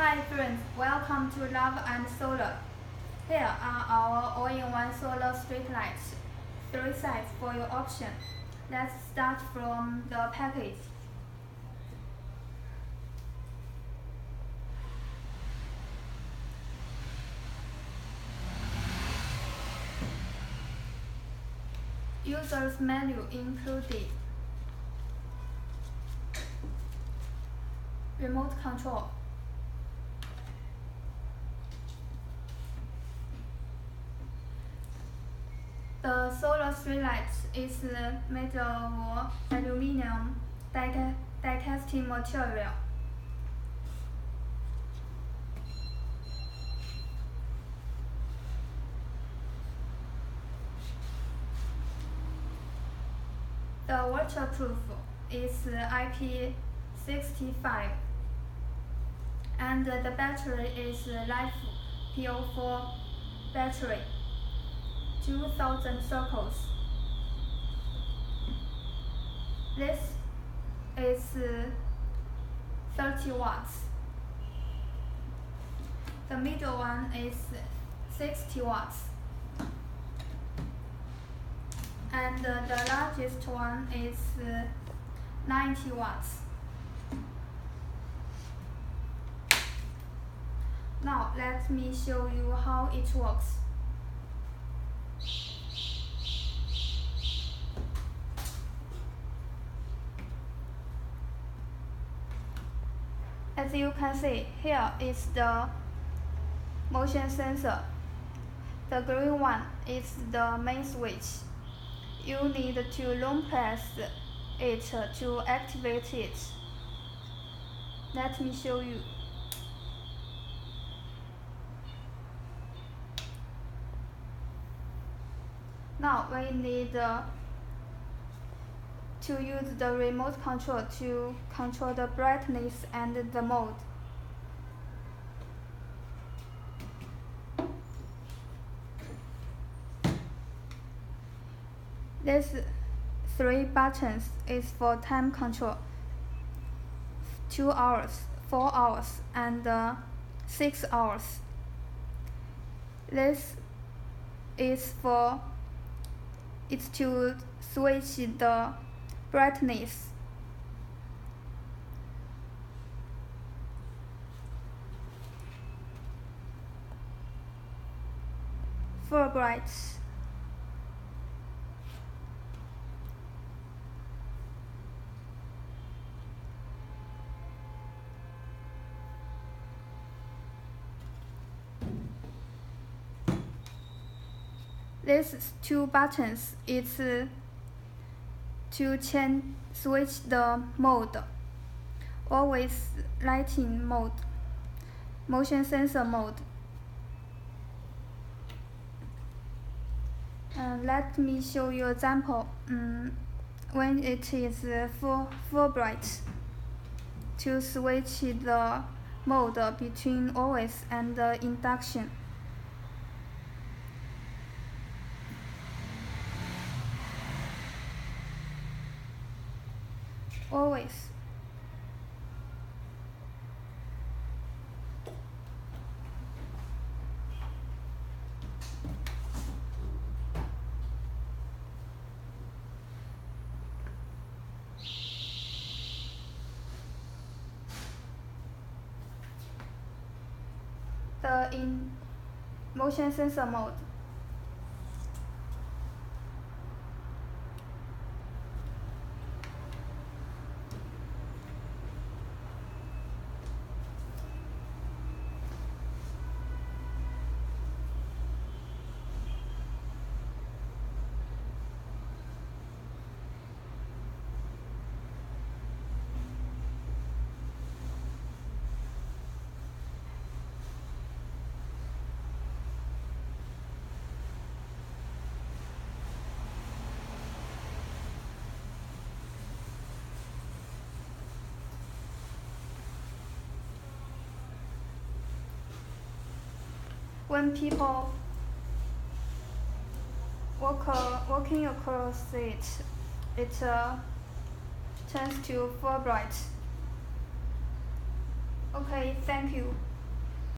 Hi friends, welcome to Love and Solar. Here are our all-in-one solar street lights. 3 sides for your option. Let's start from the package. User's menu included. Remote control. The solar streetlight is made of aluminum die-casting material. The waterproof is IP65 and the battery is LiFePO4 battery. 2000 circles. This is 30 watts. The middle one is 60 watts. And the largest one is 90 watts. Now let me show you how it works. As you can see, here is the motion sensor. The green one is the main switch. You need to long press it to activate it. Let me show you. Now we need to use the remote control to control the brightness and the mode. These 3 buttons is for time control: 2 hours, 4 hours, and 6 hours. This is for to switch the brightness. Full bright. These 2 buttons is to switch the mode: always lighting mode, motion sensor mode. Let me show you example. When it is full bright, to switch the mode between always and induction. Always. In motion sensor mode. When people walking across it, turns to full bright. Okay, thank you.